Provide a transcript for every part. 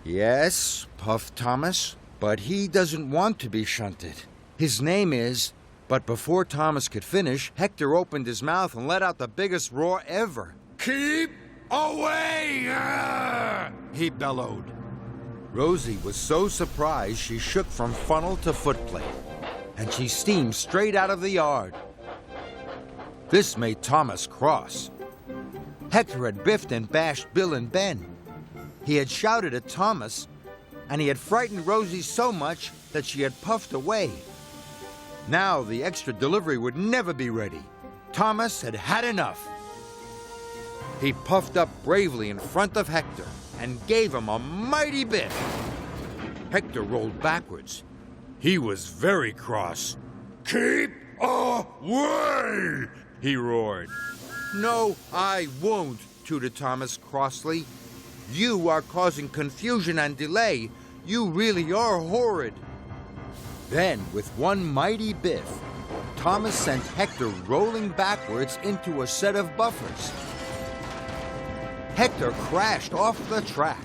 Yes, puffed Thomas, but he doesn't want to be shunted. His name is... But before Thomas could finish, Hector opened his mouth and let out the biggest roar ever. Keep away! He bellowed. Rosie was so surprised she shook from funnel to footplate, and she steamed straight out of the yard. This made Thomas cross. Hector had biffed and bashed Bill and Ben. He had shouted at Thomas, and he had frightened Rosie so much that she had puffed away. Now the extra delivery would never be ready. Thomas had had enough. He puffed up bravely in front of Hector and gave him a mighty biff. Hector rolled backwards. He was very cross. Keep away! He roared. No, I won't, tooted Thomas crossly. You are causing confusion and delay. You really are horrid. Then, with one mighty biff, Thomas sent Hector rolling backwards into a set of buffers. Hector crashed off the track.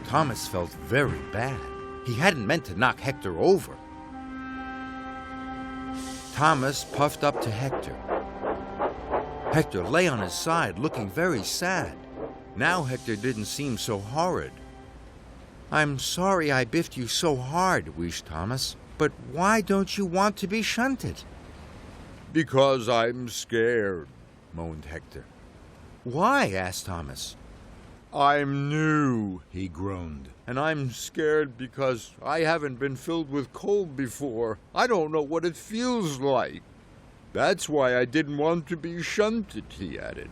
Thomas felt very bad. He hadn't meant to knock Hector over. Thomas puffed up to Hector. Hector lay on his side, looking very sad. Now Hector didn't seem so horrid. I'm sorry I biffed you so hard, wheezed Thomas. But why don't you want to be shunted? Because I'm scared, moaned Hector. Why? Asked Thomas. I'm new, he groaned. And I'm scared because I haven't been filled with coal before. I don't know what it feels like. That's why I didn't want to be shunted, he added.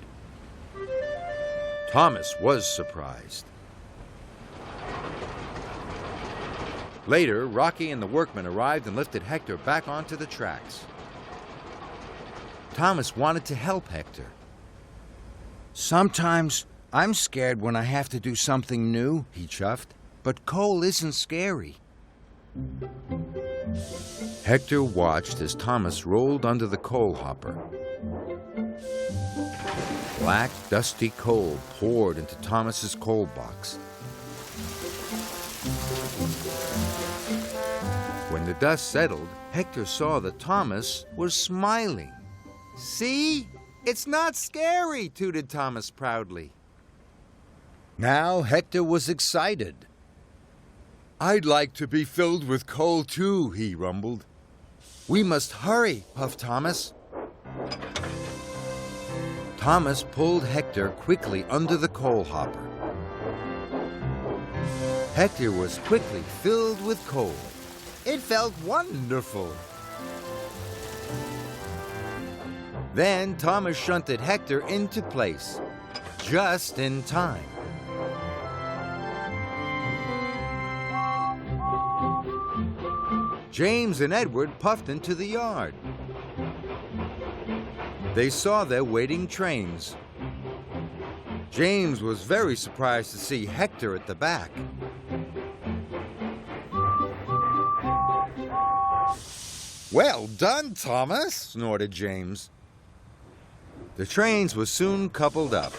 Thomas was surprised. Later, Rocky and the workmen arrived and lifted Hector back onto the tracks. Thomas wanted to help Hector. Sometimes I'm scared when I have to do something new, he chuffed, but coal isn't scary. Hector watched as Thomas rolled under the coal hopper. Black, dusty coal poured into Thomas's coal box. When the dust settled, Hector saw that Thomas was smiling. See? It's not scary, tooted Thomas proudly. Now Hector was excited. I'd like to be filled with coal too, he rumbled. We must hurry, puffed Thomas. Thomas pulled Hector quickly under the coal hopper. Hector was quickly filled with coal. It felt wonderful. Then Thomas shunted Hector into place, just in time. James and Edward puffed into the yard. They saw their waiting trains. James was very surprised to see Hector at the back. Well done, Thomas, snorted James. The trains were soon coupled up.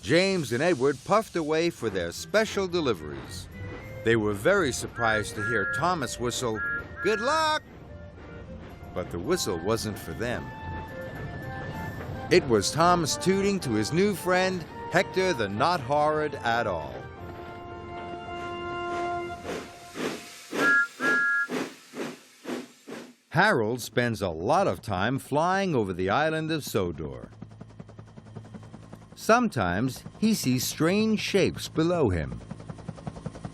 James and Edward puffed away for their special deliveries. They were very surprised to hear Thomas whistle, "Good luck!" But the whistle wasn't for them. It was Thomas tooting to his new friend, Hector the Not Horrid at All. Harold spends a lot of time flying over the island of Sodor. Sometimes he sees strange shapes below him.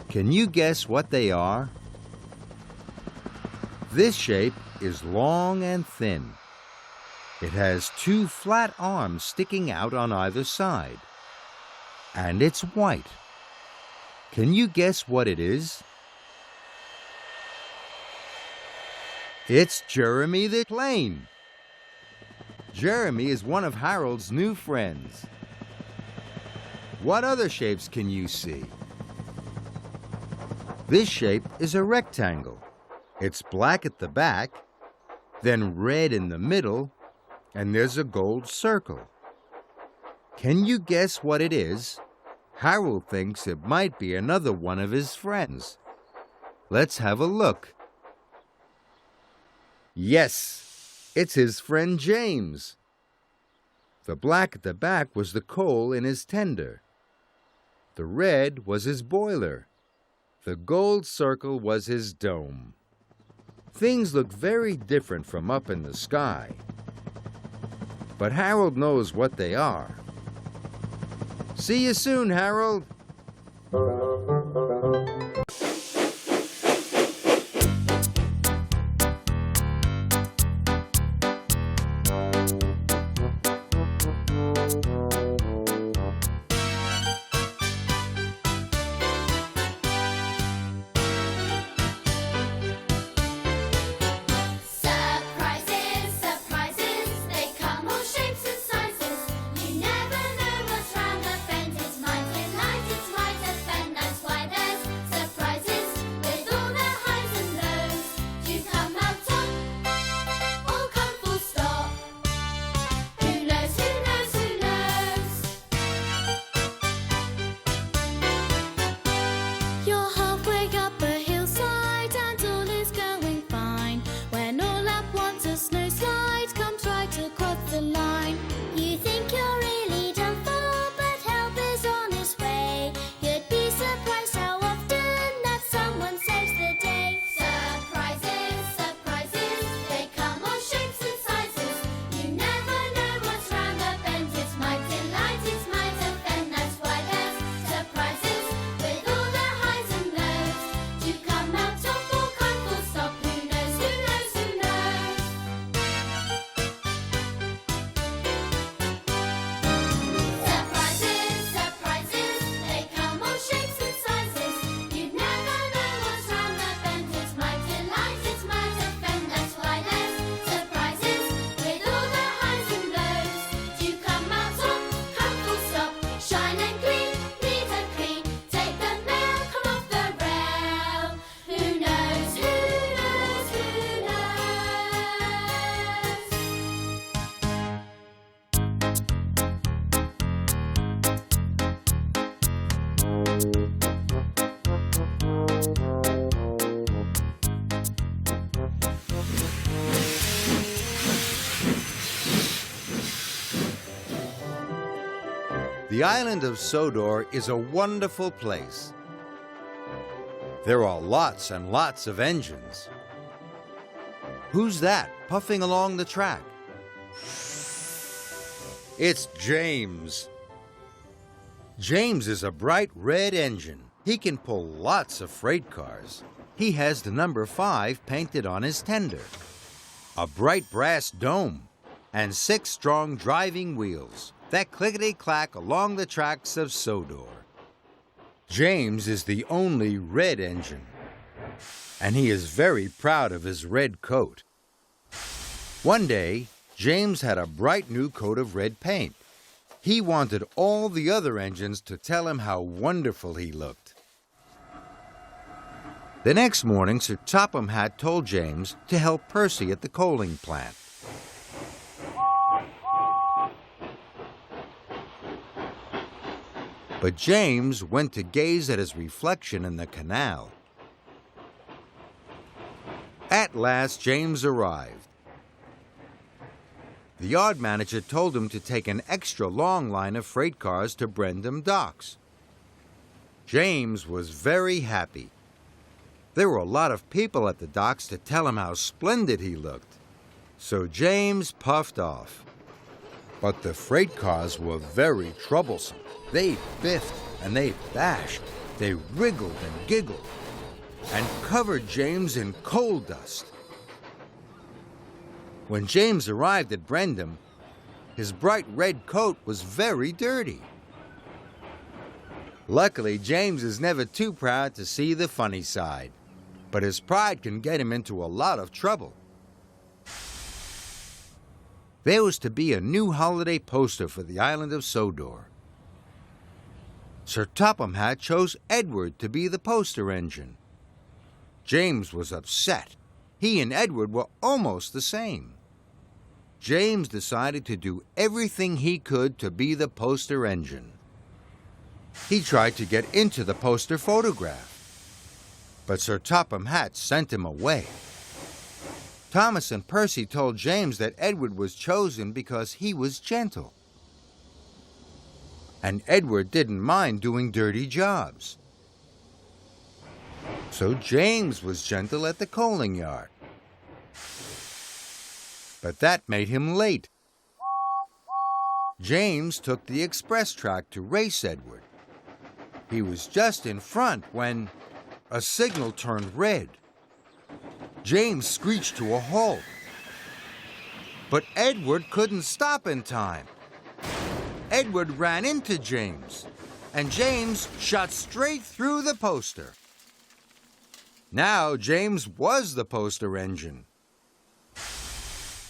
Can you guess what they are? This shape is long and thin. It has two flat arms sticking out on either side. And it's white. Can you guess what it is? It's Jeremy the plane. Jeremy is one of Harold's new friends. What other shapes can you see? This shape is a rectangle. It's black at the back, then red in the middle, and there's a gold circle. Can you guess what it is? Harold thinks it might be another one of his friends. Let's have a look. Yes, it's his friend James. The black at the back was the coal in his tender. The red was his boiler. The gold circle was his dome. Things look very different from up in the sky. But Harold knows what they are. See you soon, Harold. Surprises, surprises, they come all shapes and sizes. You never know what's round the bend. It's might delight, it's might offend. That's why there's surprises with all their highs and lows. Do you come out top or come full stop? Who knows, who knows, who knows? You're halfway up a hillside and all is going fine. When all at once a snow slide comes right across the line. You think you're really done for, but help is on its way. You'd be surprised how often that someone saves the day. Surprises, surprises, they come all shapes and sizes. You never know what's round the bend. It's might delight, it's might offend. That's why there's surprises with all their highs and lows. Do you come out top or come full stop? Who knows, who knows, who knows? Surprises, surprises, they come all shapes and sizes. You never know what's round the bend. It's might delight, it's might offend. That's why there's surprises with all the highs and lows. Do you come out top, come full stop? Shine and gleam, neat and clean. Take the mail, come off the rail. Who knows, who knows, who knows? The island of Sodor is a wonderful place. There are lots and lots of engines. Who's that puffing along the track? It's James. James is a bright red engine. He can pull lots of freight cars. He has the number 5 painted on his tender, a bright brass dome, and 6 strong driving wheels that clickety-clack along the tracks of Sodor. James is the only red engine, and he is very proud of his red coat. One day, James had a bright new coat of red paint. He wanted all the other engines to tell him how wonderful he looked. The next morning, Sir Topham Hatt told James to help Percy at the coaling plant. But James went to gaze at his reflection in the canal. At last, James arrived. The yard manager told him to take an extra long line of freight cars to Brendam Docks. James was very happy. There were a lot of people at the docks to tell him how splendid he looked. So James puffed off. But the freight cars were very troublesome. They biffed and they bashed. They wriggled and giggled and covered James in coal dust. When James arrived at Brendam, his bright red coat was very dirty. Luckily, James is never too proud to see the funny side, but his pride can get him into a lot of trouble. There was to be a new holiday poster for the island of Sodor. Sir Topham Hatt chose Edward to be the poster engine. James was upset. He and Edward were almost the same. James decided to do everything he could to be the poster engine. He tried to get into the poster photograph, but Sir Topham Hatt sent him away. Thomas and Percy told James that Edward was chosen because he was gentle. And Edward didn't mind doing dirty jobs. So James was gentle at the coaling yard. But that made him late. James took the express track to race Edward. He was just in front when a signal turned red. James screeched to a halt. But Edward couldn't stop in time. Edward ran into James, and James shot straight through the poster. Now James was the poster engine.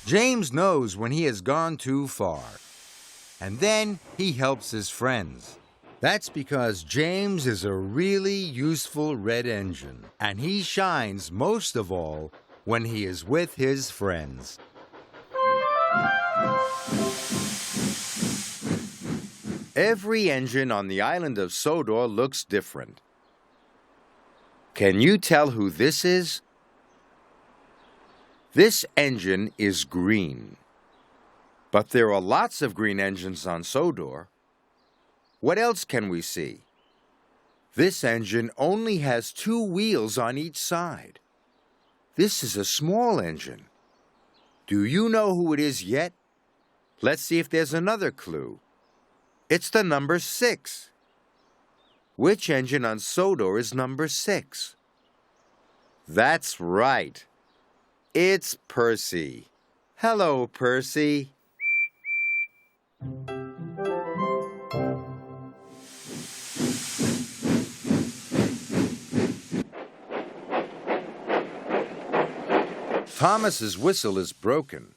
James knows when he has gone too far, and then he helps his friends. That's because James is a really useful red engine, and he shines most of all when he is with his friends. Every engine on the island of Sodor looks different. Can you tell who this is? This engine is green. But there are lots of green engines on Sodor. What else can we see? This engine only has 2 wheels on each side. This is a small engine. Do you know who it is yet? Let's see if there's another clue. It's the number 6. Which engine on Sodor is number 6? That's right. It's Percy. Hello, Percy. Thomas's whistle is broken.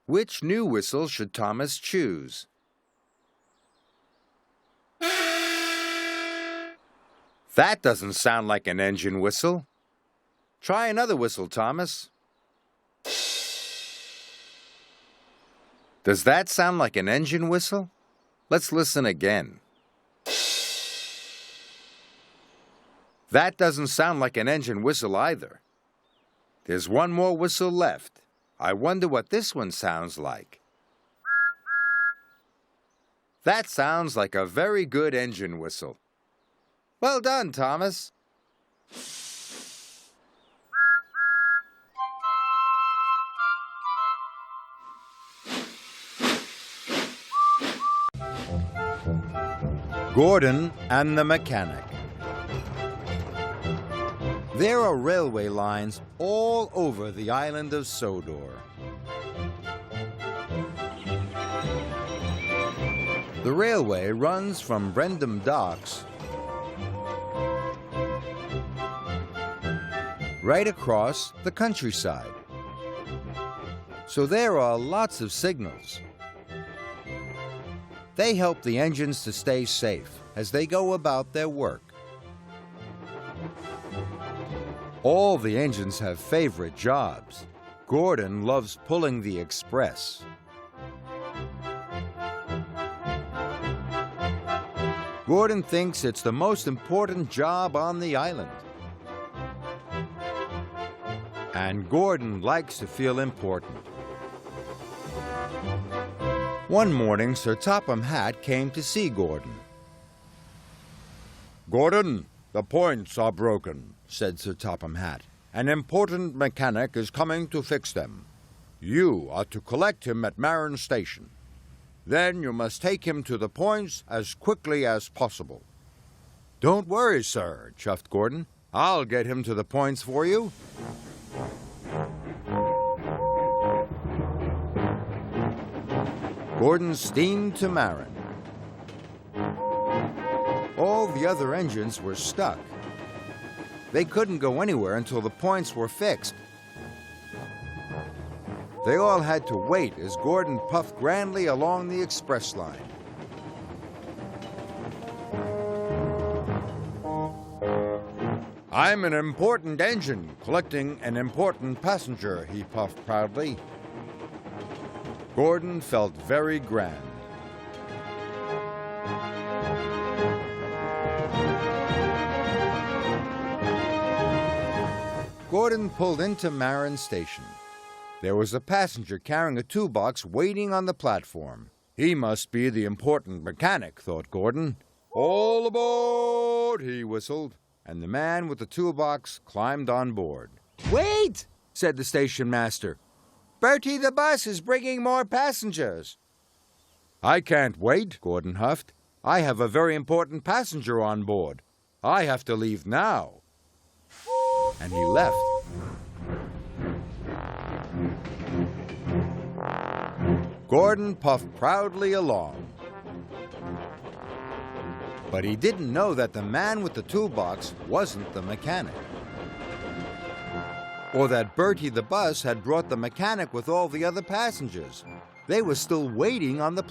Which new whistle should Thomas choose? That doesn't sound like an engine whistle. Try another whistle, Thomas. Does that sound like an engine whistle? Let's listen again. That doesn't sound like an engine whistle either. There's one more whistle left. I wonder what this one sounds like. That sounds like a very good engine whistle. Well done, Thomas. Gordon and the Mechanic. There are railway lines all over the island of Sodor. The railway runs from Brendam Docks right across the countryside. So there are lots of signals. They help the engines to stay safe as they go about their work. All the engines have favorite jobs. Gordon loves pulling the express. Gordon thinks it's the most important job on the island. And Gordon likes to feel important. One morning, Sir Topham Hatt came to see Gordon. Gordon, the points are broken, said Sir Topham Hatt. An important mechanic is coming to fix them. You are to collect him at Marin Station. Then you must take him to the points as quickly as possible. Don't worry, sir, chuffed Gordon. I'll get him to the points for you. Gordon steamed to Marin. All the other engines were stuck. They couldn't go anywhere until the points were fixed. They all had to wait as Gordon puffed grandly along the express line. I'm an important engine collecting an important passenger, he puffed proudly. Gordon felt very grand. Gordon pulled into Marin Station. There was a passenger carrying a toolbox waiting on the platform. He must be the important mechanic, thought Gordon. All aboard, he whistled, and the man with the toolbox climbed on board. Wait, said the station master. Bertie the bus is bringing more passengers. I can't wait, Gordon huffed. I have a very important passenger on board. I have to leave now. And he left. Gordon puffed proudly along. But he didn't know that the man with the toolbox wasn't the mechanic. Or that Bertie the bus had brought the mechanic with all the other passengers. They were still waiting on the platform.